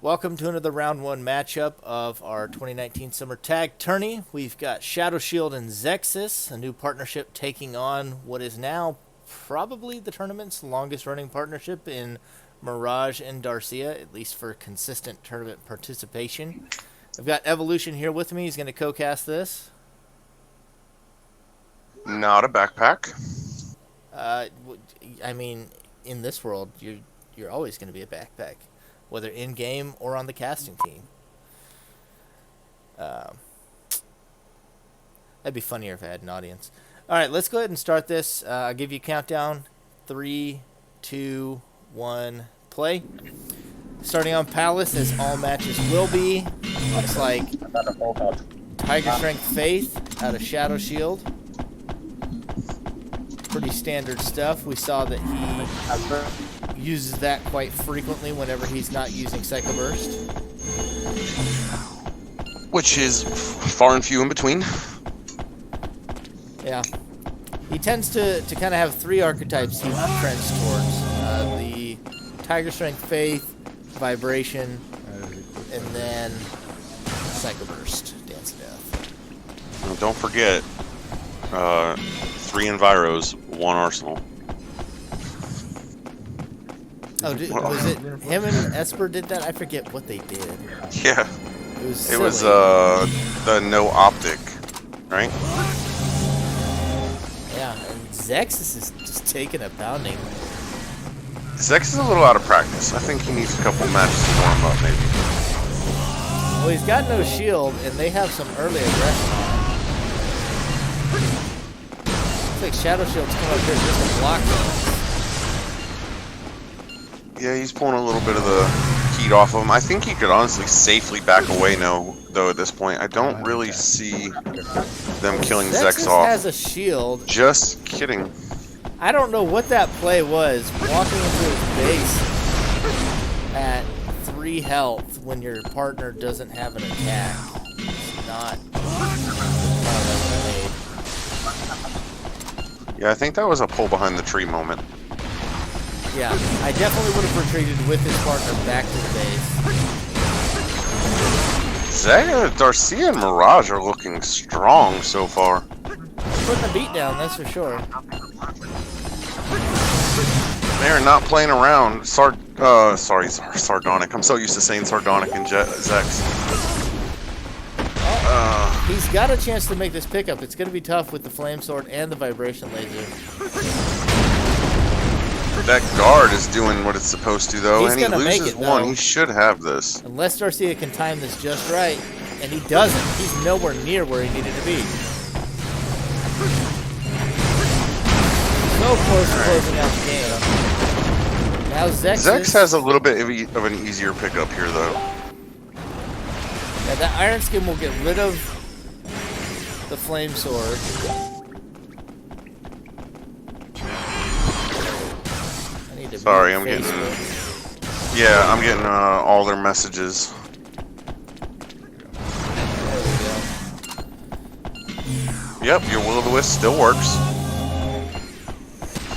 Welcome to another round one matchup of our 2019 Summer Tag Tourney. We've got Shadow Shield and Zexxus, a new partnership taking on what is now probably the tournament's longest running partnership in Mirage and Darcia, at least for consistent tournament participation. I've got Evolution here with me. He's going to co-cast this. Not a backpack. I mean, in this world, you're always going to be a backpack, whether in game or on the casting team. That'd be funnier if I had an audience. All right, let's go ahead and start this. I'll give you a countdown. 3, 2, 1, play. Starting on Palace, as all matches will be. Looks like Tiger Strength Faith out of Shadow Shield. Pretty standard stuff. We saw that he uses that quite frequently whenever he's not using Psycho Burst. Which is far and few in between. Yeah. He tends to kind of have three archetypes he trends towards. The Tiger Strength Faith, Vibration, and then Psycho Burst, Dance of Death. And don't forget, 3 Enviros, 1 Arsenal. Oh, was it him and Esper did that? I forget what they did. Yeah. It was the no optic, right? Yeah, and Zexxus is just taking a pounding. Zexxus is a little out of practice. I think he needs a couple matches to warm up, maybe. Well, he's got no shield, and they have some early aggression on him. Looks like Shadow Shield's come up here just to block them. Yeah, he's pulling a little bit of the heat off of him. I think he could honestly safely back away now, though, at this point. I don't really see them killing Zexxus off. Has a shield. Just kidding. I don't know what that play was. Walking into his base at 3 health when your partner doesn't have an attack. It's not made. Yeah, I think that was a pull behind the tree moment. Yeah, I definitely would have retreated with his partner back to the base. Darcia and Mirage are looking strong so far. Putting the beat down, that's for sure. They're not playing around. Sardonic. I'm so used to saying Sardonic and Zex. He's got a chance to make this pickup. It's going to be tough with the Flame Sword and the Vibration Laser. That guard is doing what it's supposed to, though, and he loses one. Though. He should have this. Unless Darcia can time this just right, and he doesn't. He's nowhere near where he needed to be. So close to closing out the game. Now Zex has a little bit of an easier pickup here, though. Yeah, that Iron Skin will get rid of the Flame Sword. Sorry, I'm getting... Yeah, I'm getting all their messages. Yep, your Will-O-the-Wisp still works.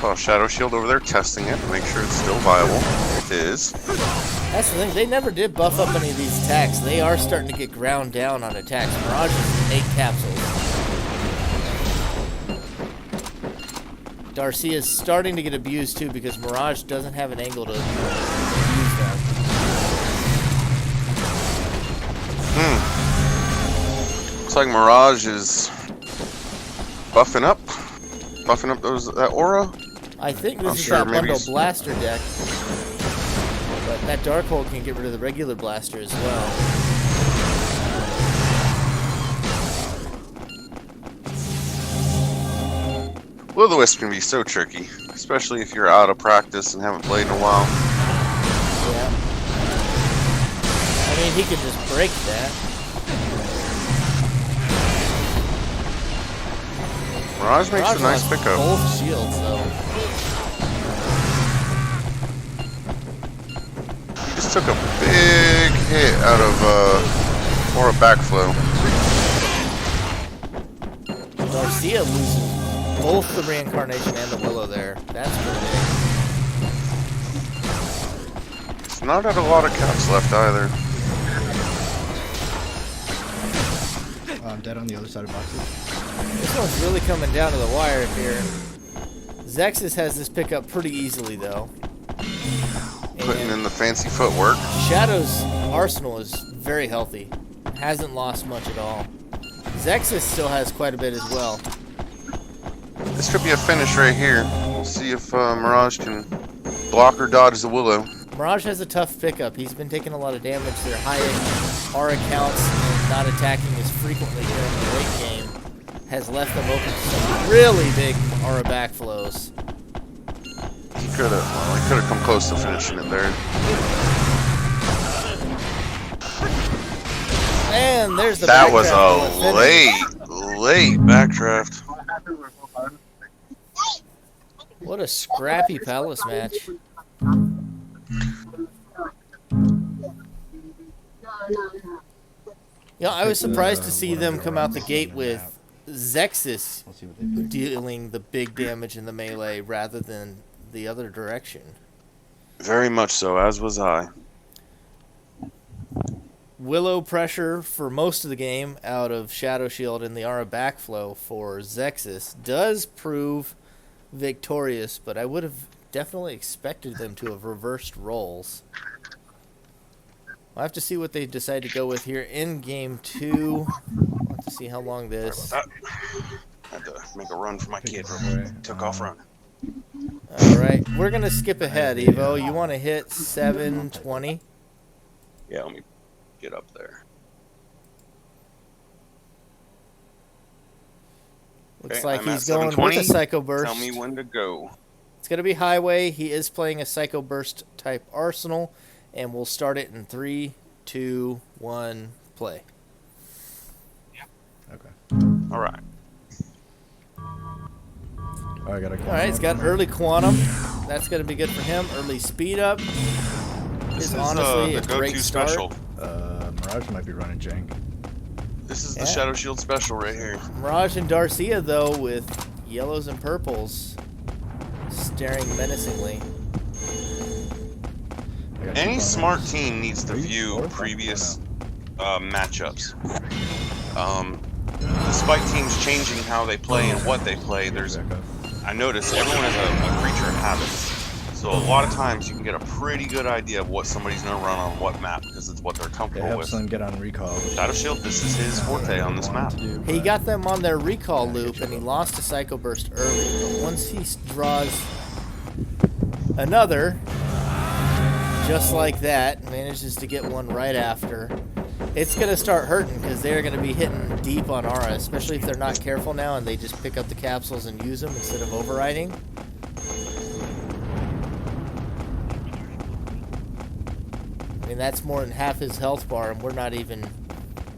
Saw Shadow Shield over there testing it to make sure it's still viable. It is. That's the thing, they never did buff up any of these attacks. They are starting to get ground down on attacks. Mirage is 8 capsules. Darcia is starting to get abused too because Mirage doesn't have an angle to use them. Looks like Mirage is buffing up that aura. I think this is that bundle blaster deck, but that Darkhold can get rid of the regular blaster as well. Will-O-the-Wisp can be so tricky, especially if you're out of practice and haven't played in a while. Yeah. I mean, he could just break that. Mirage makes a nice pickup. Both shields, though. He just took a big hit out of aura backflow. Darcia loses both the Reincarnation and the Willow there. That's pretty big. not had a lot of caps left either. I'm dead on the other side of boxes. This one's really coming down to the wire here. Zexxus has this pickup pretty easily, though. Putting in the fancy footwork. Shadow's arsenal is very healthy. Hasn't lost much at all. Zexxus still has quite a bit as well. This could be a finish right here. We'll see if Mirage can block or dodge the Willow. Mirage has a tough pickup. He's been taking a lot of damage. Their high R counts and not attacking as frequently during the late game has left them open to some really big aura backflows. He could have come close to finishing it there. And there's the That was backdraft a late backdraft. What a scrappy Palace match. Yeah, I was surprised to see them come out the gate with Zexxus dealing the big damage in the melee rather than the other direction. Very much so, as was I. Willow pressure for most of the game out of Shadow Shield and the Aura backflow for Zexxus does prove victorious, but I would have definitely expected them to have reversed roles. We'll have to see what they decide to go with here in game 2. We'll have to see how long this... Had to make a run for my kid. Took off running. Alright, we're going to skip ahead, Evo. You want to hit 720? Yeah, let me get up there. Looks Okay, like I'm he's at going 720. with a Psycho Burst. Tell me when to go. It's going to be Highway. He is playing a Psycho Burst type arsenal. And we'll start it in 3, 2, 1, play. Okay. All right. Oh, I gotta. All right, he's got early quantum. That's going to be good for him. Early speed up This is is honestly the a great go-to start. special. Mirage might be running jank. This is Yeah. the Shadow Shield special right here. Mirage and Darcia, though, with yellows and purples staring menacingly. Any smart team needs to view previous matchups. Despite teams changing how they play and what they play, I notice everyone has a creature habit. So a lot of times you can get a pretty good idea of what somebody's going to run on what map because it's what they're It comfortable helps with. them get on recall. Shadow Shield, this is his forte on this map. He got them on their recall loop, and he lost to Psycho Burst early. But once he draws another, just like that, manages to get one right after, it's going to start hurting because they're going to be hitting deep on Aura, especially if they're not careful now and they just pick up the capsules and use them instead of overriding. I mean, that's more than half his health bar, and we're not even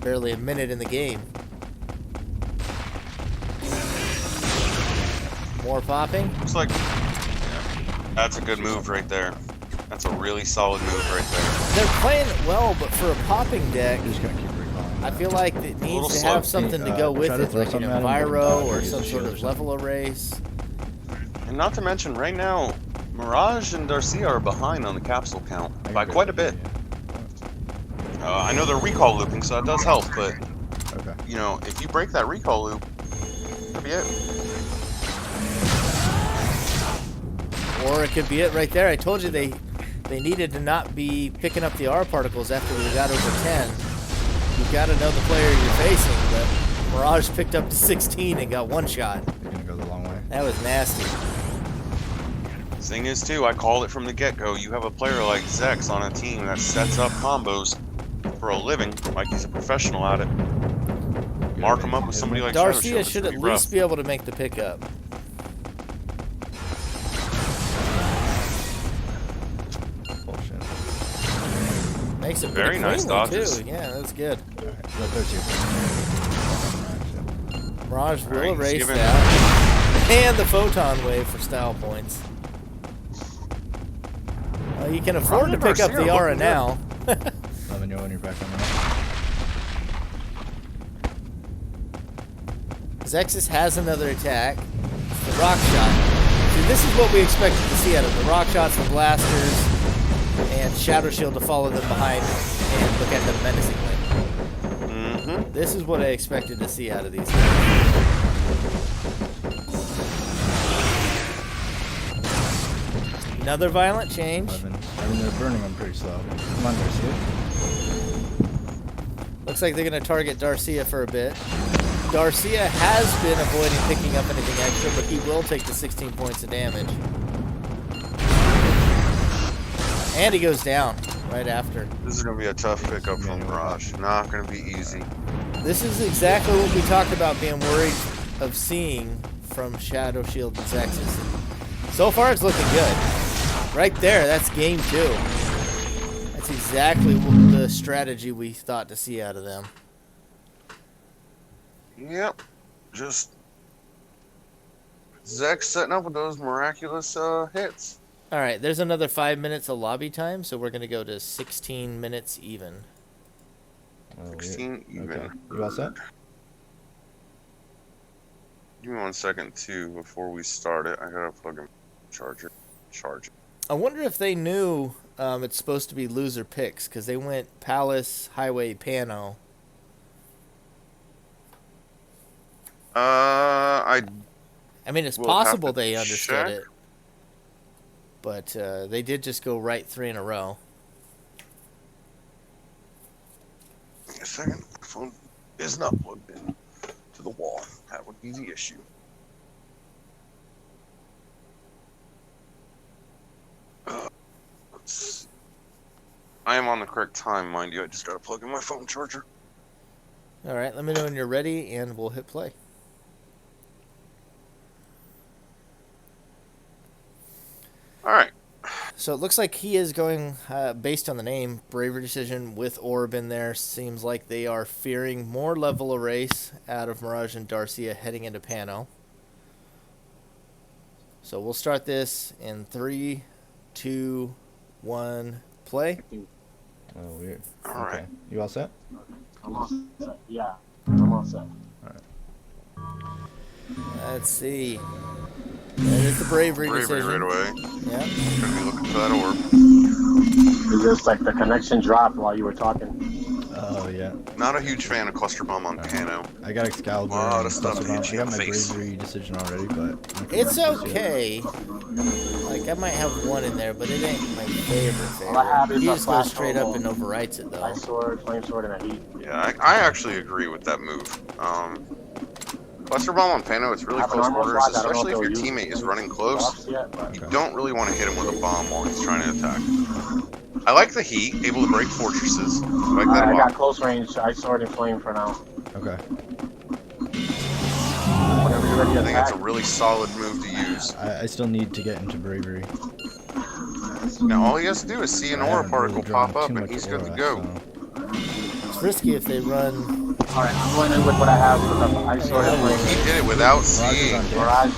barely a minute in the game. More popping. Looks like that's a good move right there. That's a really solid move right there. They're playing it well, but for a popping deck, Just gonna keep recalling. I feel like it little needs to slow. have something to go with Try to it, throw like an something at him, Enviro but, or use some the sort shield of or level erase. And not to mention, right now, Mirage and Darcia are behind on the capsule count by quite a bit. I know they're recall looping, so that does help, but, Okay. you know, if you break that recall loop, that'll be it. Or it could be it right there. I told you they needed to not be picking up the R particles after we got over 10. You've got to know the player you're facing, but Mirage picked up to 16 and got one shot. You're gonna go the long way. That was nasty. Thing is, too, I called it from the get-go. You have a player like Zex on a team that sets up combos for a living, like he's a professional at it. Mark him up with somebody like Shadow Shield. Darcia should at least be able to make the pickup. Bullshit. Makes it Very pretty nice cleanly, dodges. too. Yeah, that's good. Alright, let those two. Mirage will Alright, he's erase given- that. And the photon wave for style points. You can afford to pick up the aura now. Let me know when you're back on that. Zexxus has another attack. The rock shot. See, this is what we expected to see out of the rock shots, the blasters. and Shadow Shield to follow them behind and look at them menacingly. Mm-hmm. This is what I expected to see out of these guys. Another violent change. 11. I mean, they're burning them pretty slow. Come on, Darcia. Looks like they're going to target Darcia for a bit. Darcia has been avoiding picking up anything extra, but he will take the 16 points of damage. And he goes down right after. This is going to be a tough pickup from Mirage. Not going to be easy. This is exactly what we talked about being worried of seeing from Shadow Shield and Zexxus. So far, it's looking good. Right there, that's game 2. That's exactly the strategy we thought to see out of them. Yep. Just Zex setting up with those miraculous hits. All right, there's another 5 minutes of lobby time, so we're going to go to 16 minutes even. Oh, 16 even. Okay. You all set? Give me 1 second, too, before we start it. I gotta plug in charger. Charge it. I wonder if they knew it's supposed to be loser picks, because they went Palace, Highway, Pano. I mean, it's will possible have to they understood check. it. But they did just go right 3 in a row. Give me a second. My phone is not plugged in to the wall. That would be the issue. Let's see. I am on the correct time, mind you. I just gotta plug in my phone charger. All right, let me know when you're ready, and we'll hit play. All right. So it looks like he is going, based on the name, Bravery Decision with Orb in there. Seems like they are fearing more level of race out of Mirage and Darcia heading into Pano. So we'll start this in 3, 2, 1, play. Oh, weird. All right. You all set? I'm all set. Yeah, I'm all set. Let's see. There's the Bravery Bravery Decision. right away. Yeah. Gonna be looking for that orb. It's just like the connection dropped while you were talking. Oh, yeah. Not a huge fan of Cluster Bomb on Pano. I got Excalibur. Lot of and stuff Cluster Bomb. hitting I got you in my the face. Bravery Decision already, but... It's okay. Like, I might have one in there, but it ain't my favorite. All I have is He a just goes straight up flashbulb. and overwrites it, though. Ice sword, flame sword, and a heat. Yeah, I actually agree with that move. Cluster Bomb on Pano, it's really I have an close armor quarters, slot. I don't know especially if your they'll use teammate is any running close. buffs yet, but You don't really want to hit him with a bomb while he's trying to attack. I like the heat, able to break fortresses. I like that I a got lot. close range ice sword and flame for now. Okay. Whenever you're ready to I think it's attack. a really solid move to use. I still need to get into Bravery. Now all he has to do is see an I aura haven't particle really drawn pop up too and much he's good to aura, go. so- It's risky if they run. Alright, I'm going in with what I have with the ice sword and He flame. did it without Mirage is seeing. on deck. Mirage.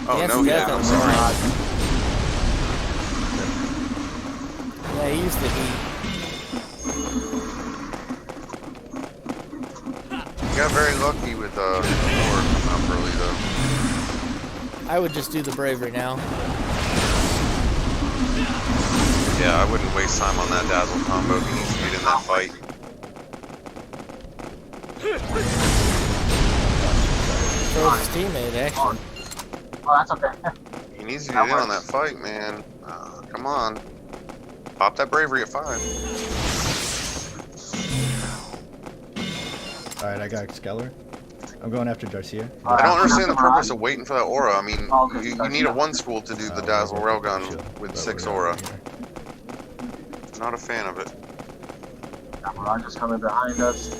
Oh Yes, no, he didn't. I'm definitely. sorry. Yeah, he used the heat. He got very lucky with aura coming up early though. I would just do the Bravery now. Yeah, I wouldn't waste time on that dazzle combo. He needs to get in that fight. Throws his teammate, actually. Oh, that's okay. He needs to get in on that fight, man. Come on. Pop that bravery at 5. Alright, I got Excalibur. I'm going after Darcia. I don't understand the purpose of waiting for that aura. I mean, Oh, okay, you need a 1 school to do the dazzle railgun with 6 aura. Not a fan of it. Mirage is coming behind us.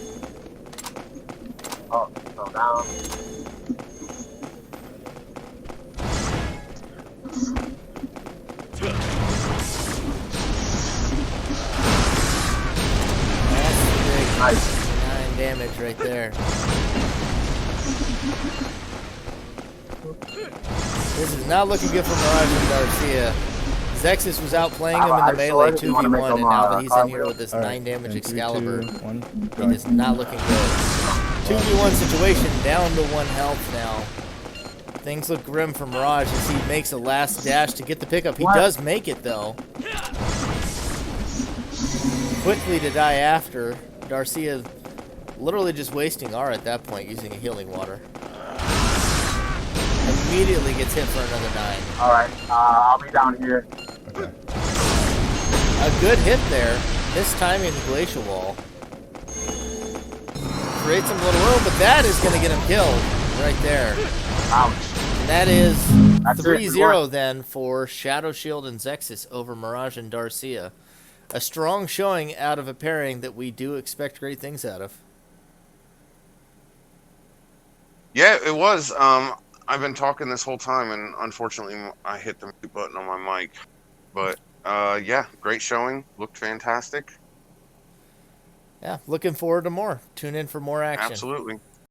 Oh, fell down. That's the big Nice. 9 damage right there. This is not looking good for Mirage and Darcia. Zexxus was outplaying him in the melee 2v1, and now that he's in here with this 9 damage Excalibur, it is not looking good. 2v1 situation, down to 1 health now. Things look grim for Mirage as he makes a last dash to get the pickup. He does make it, though. quickly to die after. Darcia literally just wasting R at that point using a healing water. Immediately gets hit for another 9. Alright, I'll be down here. Okay. A good hit there. Mistiming the glacial wall. Creates some little room, but that is going to get him killed right there. Ouch. And that is That's 3-0 then for Shadow Shield and Zexxus over Mirage and Darcia. A strong showing out of a pairing that we do expect great things out of. Yeah, it was. I've been talking this whole time, and unfortunately, I hit the mute button on my mic. But yeah, great showing. Looked fantastic. Yeah, looking forward to more. Tune in for more action. Absolutely.